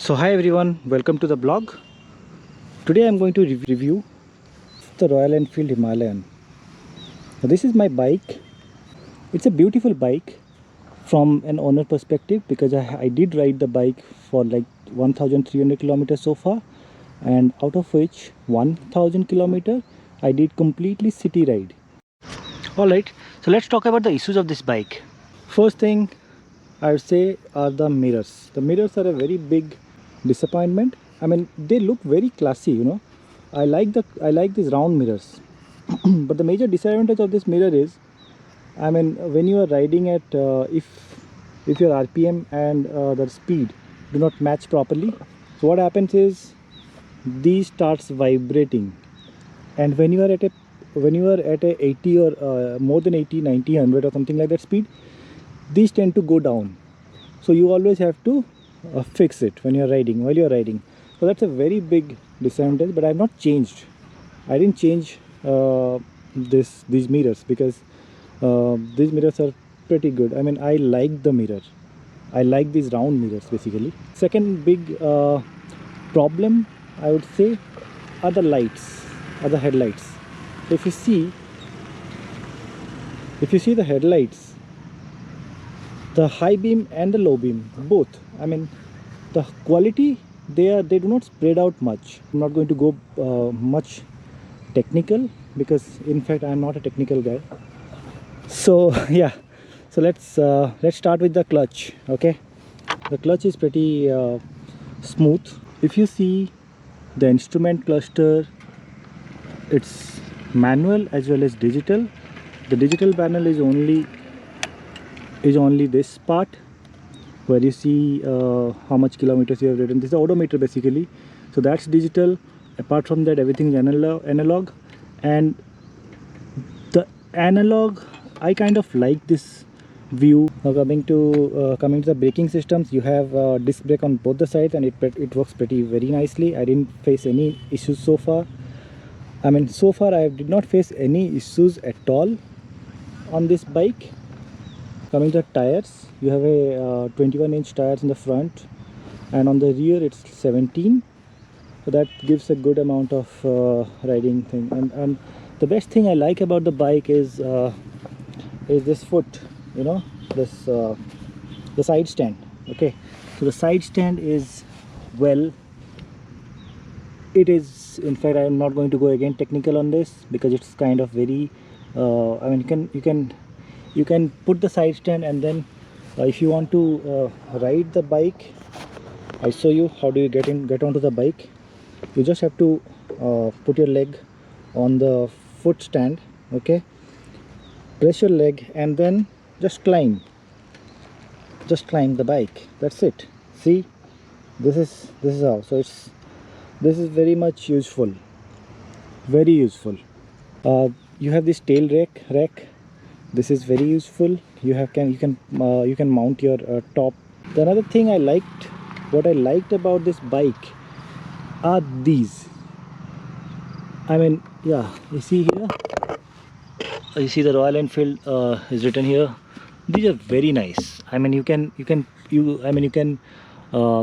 So hi everyone, welcome to the blog. Today I'm going to review the Royal Enfield Himalayan. Now, this is my bike. It's a beautiful bike from an owner perspective because I did ride the bike for like 1300 kilometers so far, and out of which 1000 kilometer I did completely city ride. Alright, so let's talk about the issues of this bike. First thing I would say are the mirrors. The mirrors are a very big disappointment. I mean, they look very classy, you know. I like these round mirrors, but the major disadvantage of this mirror is, I mean, when you are riding at if your RPM and the speed do not match properly, so what happens is these starts vibrating, and when you are at a 80 or more than 80, 90, 100 or something like that speed, these tend to go down. So you always have to fix it when you're riding, while you're riding. So that's a very big disadvantage, but I've not changed. I didn't change these mirrors because these mirrors are pretty good. I mean, I like the mirror. I like these round mirrors basically. Second big problem I would say are the lights, are the headlights. If you see the headlights, the high beam and the low beam both, I mean, the quality, they do not spread out much. I'm not going to go much technical because in fact I'm not a technical guy. So yeah, so let's start with the clutch. Okay, the clutch is pretty smooth. If you see the instrument cluster, it's manual as well as digital. The digital panel is only this part where you see how much kilometers you have ridden. This is the odometer basically, so that's digital. Apart from that, everything is analog. And the analog, I kind of like this view. Now coming to the braking systems, you have disc brake on both the sides, and it works very nicely. I didn't face any issues so far. I mean, so far I did not face any issues at all on this bike. Coming to the tires, you have a 21-inch tires in the front, and on the rear it's 17, so that gives a good amount of riding thing. And the best thing I like about the bike is this foot, you know, this the side stand. Okay, so the side stand is, well, it is, in fact I am not going to go again technical on this because it's kind of very I mean, you can put the side stand, and then if you want to ride the bike, I'll show you how do you get onto the bike. You just have to put your leg on the foot stand. Okay, press your leg and then just climb the bike. That's it. See, this is how. So this is very much useful, very useful. You have this tail rack. This is very useful. You can mount your top. The another thing what I liked about this bike are these. I mean, yeah, you see here, you see the Royal Enfield is written here. These are very nice. I mean,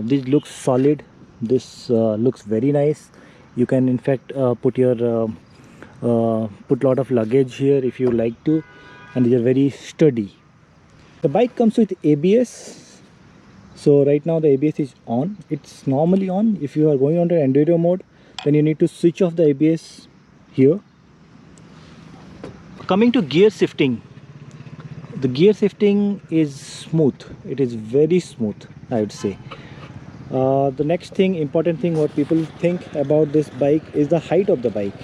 this looks solid. This looks very nice. You can in fact put lot of luggage here if you like to, and these are very sturdy. The bike comes with ABS. So right now the ABS is on. It's normally on. If you are going under enduro mode, then you need to switch off the ABS here. Coming to gear shifting, the gear shifting is smooth. It is very smooth, I would say. The next thing, important thing, what people think about this bike is the height of the bike.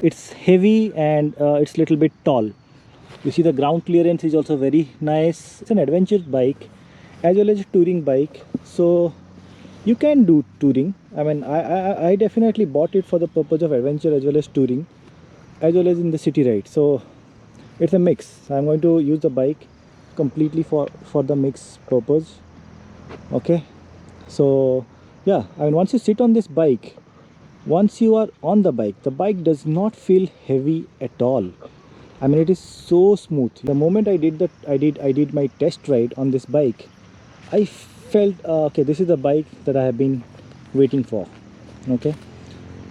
It's heavy and it's little bit tall. You see the ground clearance is also very nice. It's an adventure bike as well as a touring bike, so you can do touring. I mean, I definitely bought it for the purpose of adventure as well as touring, as well as in the city ride. So it's a mix. I'm going to use the bike completely for the mix purpose. Okay, so yeah, I mean, once you sit on this bike, once you are on the bike does not feel heavy at all. I mean, it is so smooth. The moment I did my test ride on this bike, I felt okay, this is the bike that I have been waiting for. Okay,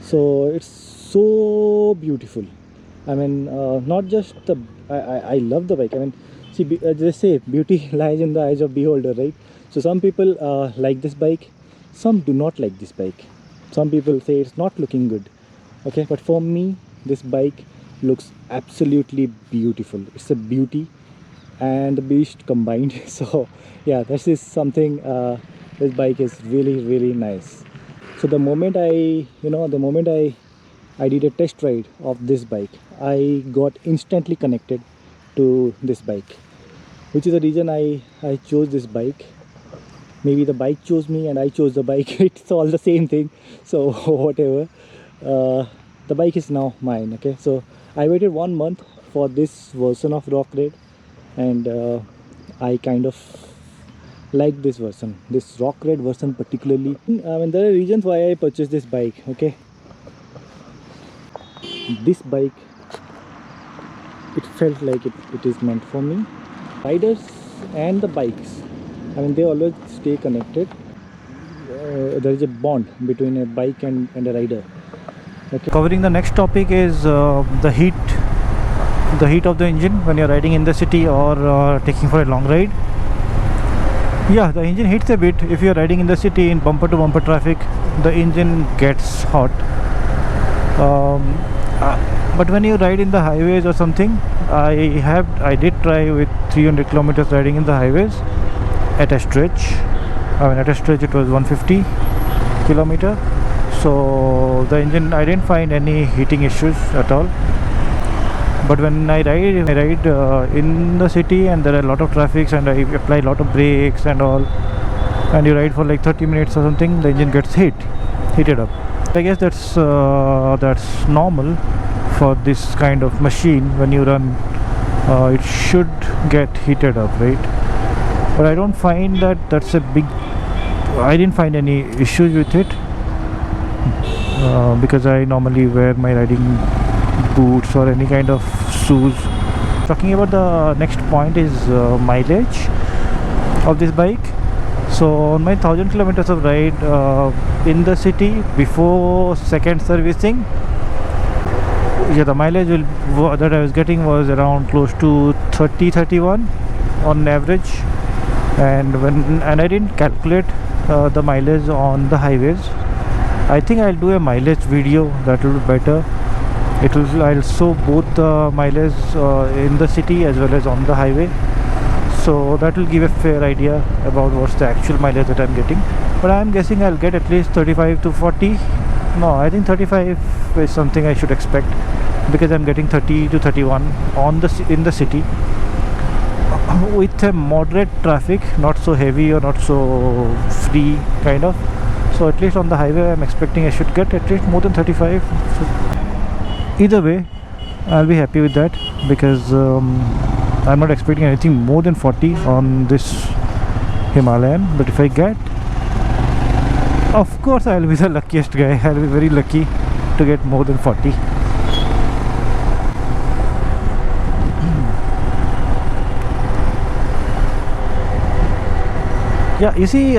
so it's so beautiful. I mean, not just the I love the bike. I mean, see, they say beauty lies in the eyes of beholder, right? So some people like this bike, some do not like this bike. Some people say it's not looking good. Okay, but for me, this bike looks absolutely beautiful. It's a beauty and the beast combined. So yeah, this is something. This bike is really nice. So the moment I did a test ride of this bike, I got instantly connected to this bike, which is the reason I chose this bike. Maybe the bike chose me and I chose the bike. It's all the same thing. So whatever. The bike is now mine. Okay, so I waited 1 month for this version of Rock Raid, and I kind of like this version, this Rock Raid version particularly. I mean, there are reasons why I purchased this bike. Okay, this bike, it felt like it is meant for me. Riders and the bikes, I mean, they always stay connected. There is a bond between a bike and a rider. Okay. Covering the next topic is the heat of the engine when you're riding in the city or taking for a long ride. Yeah, the engine heats a bit. If you're riding in the city in bumper to bumper traffic, the engine gets hot. But when you ride in the highways or something, I did try with 300 kilometers riding in the highways at a stretch. I mean, at a stretch it was 150 kilometer. So the engine, I didn't find any heating issues at all. But when I ride in the city and there are a lot of traffics and I apply a lot of brakes and all, and you ride for like 30 minutes or something, the engine gets heated up. I guess that's normal for this kind of machine. When you run, it should get heated up, right? But I don't find that's a big. I didn't find any issues with it because I normally wear my riding boots or any kind of shoes. Talking about the next point is mileage of this bike. So on my 1000 kilometers of ride in the city before second servicing, yeah, the mileage that I was getting was around close to 30-31 on average. And I didn't calculate the mileage on the highways. I think I'll do a mileage video, that will be better. I'll show both the mileage in the city as well as on the highway, so that will give a fair idea about what's the actual mileage that I'm getting. But I'm guessing I'll get at least 35 to 40. No, I think 35 is something I should expect, because I'm getting 30 to 31 in the city with a moderate traffic, not so heavy or not so free kind of. So at least on the highway I'm expecting I should get at least more than 35. So either way, I'll be happy with that, because I'm not expecting anything more than 40 on this Himalayan. But if I get, of course I'll be the luckiest guy. I'll be very lucky to get more than 40. Yeah, you see,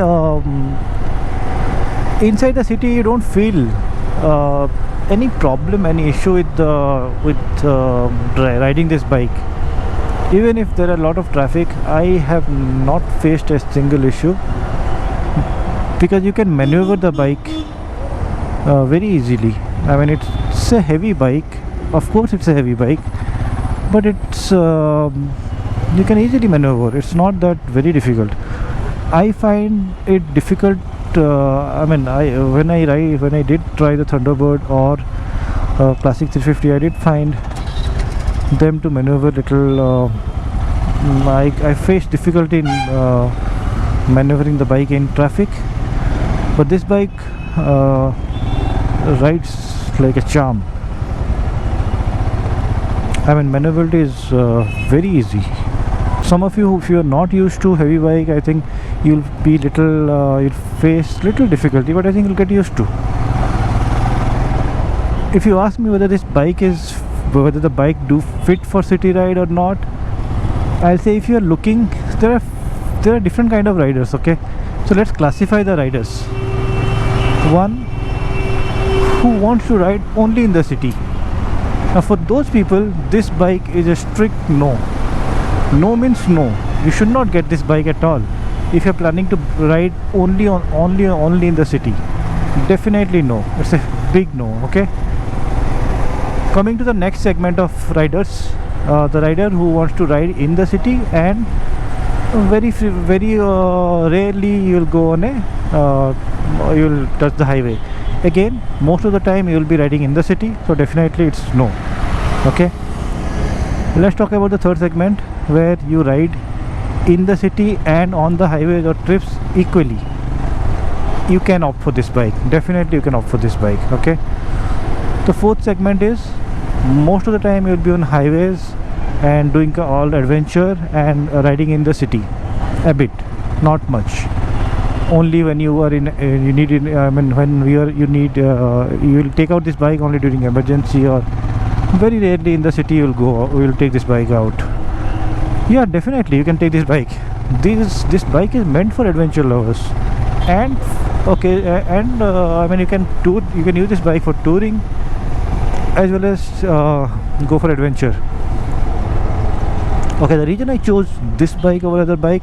inside the city you don't feel any problem, any issue with riding this bike. Even if there are a lot of traffic, I have not faced a single issue, because you can maneuver the bike very easily. I mean, it's a heavy bike. Of course it's a heavy bike, but it's you can easily maneuver. It's not that very difficult. I find it difficult. When I did try the Thunderbird or Classic 350, I did find them to maneuver little. I faced difficulty in maneuvering the bike in traffic, but this bike rides like a charm. I mean, maneuverability is very easy. Some of you, if you are not used to heavy bike, I think you'll face little difficulty, but I think you'll get used to. If you ask me whether the bike do fit for city ride or not, I'll say if you are looking, there are different kind of riders. Okay, so let's classify the riders. one who wants to ride only in the city. Now for those people, this bike is a strict no. No means no. You should not get this bike at all if you're planning to ride only in the city. Definitely no. It's a big no. Okay. Coming to the next segment of riders, the rider who wants to ride in the city, and very rarely you will go on you will touch the highway. Again, most of the time you will be riding in the city, so definitely it's no. Okay, let's talk about the third segment, where you ride in the city and on the highways or trips equally. You can opt for this bike. Definitely you can opt for this bike. Okay, the fourth segment is most of the time you'll be on highways and doing all adventure and riding in the city a bit, not much. Only when you are in you need when you need you will take out this bike only during emergency, or very rarely in the city you will take this bike out. Yeah, definitely you can take this bike. This bike is meant for adventure lovers, and okay, and you can use this bike for touring as well as go for adventure. Okay, the reason I chose this bike over other bike,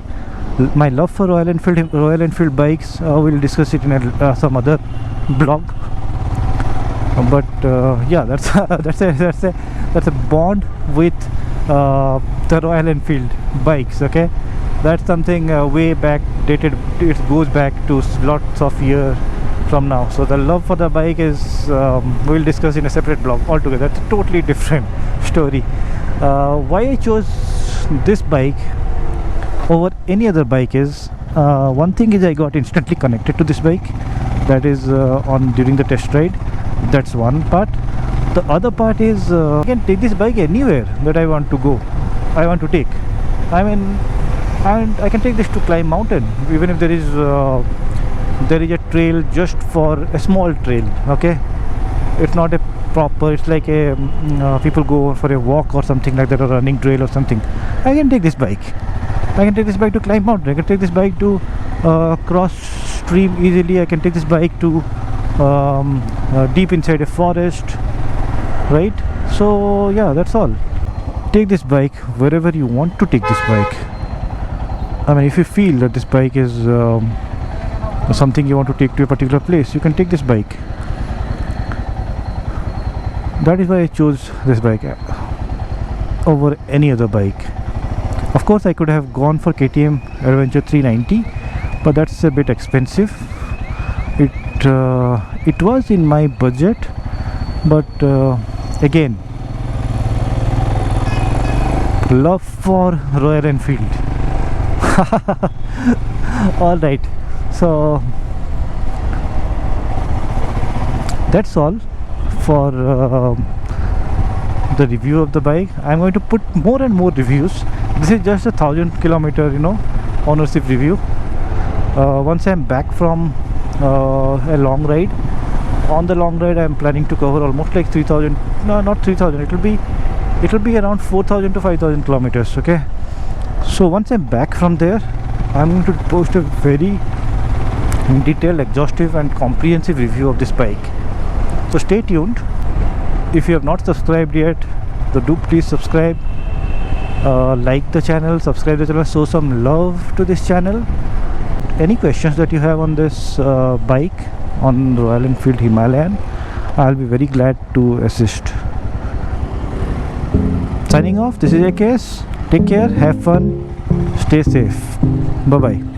my love for Royal Enfield bikes, we'll discuss it in some other blog. But yeah, that's a bond with the Royal Enfield bikes. Okay, that's something way back dated. It goes back to lots of years from now. So the love for the bike is we'll discuss in a separate blog altogether. That's a totally different story. Why I chose this bike over any other bike is, one thing is I got instantly connected to this bike, that is during the test ride. That's one part. The other part is I can take this bike anywhere that I want to take. And I can take this to climb mountain, even if there is a trail, just for a small trail. Okay, it's not a proper, it's like a people go for a walk or something like that, or running trail or something. I can take this bike to climb mountain. I can take this bike to cross stream easily. I can take this bike to deep inside a forest, right? So yeah, that's all. Take this bike wherever you want to take this bike. If you feel that this bike is something you want to take to a particular place, you can take this bike. That is why I chose this bike over any other bike. Of course, I could have gone for KTM Adventure 390, but that's a bit expensive. It was in my budget, but again, love for Royal Enfield. All right, so that's all for the review of the bike. I'm going to put more and more reviews. This is just a 1,000 kilometer ownership review. Once I'm back from a long ride, on the long ride I'm planning to cover almost like 3,000, no, not 3,000, it will be around 4,000 to 5,000 kilometers. Okay, so once I'm back from there, I'm going to post a very detailed, exhaustive and comprehensive review of this bike. So stay tuned. If you have not subscribed yet, do please subscribe, like the channel, subscribe the channel, show some love to this channel. Any questions that you have on this bike, on Royal Enfield Himalayan, I'll be very glad to assist. Signing off, this is AKS. Take care, have fun, stay safe. Bye bye.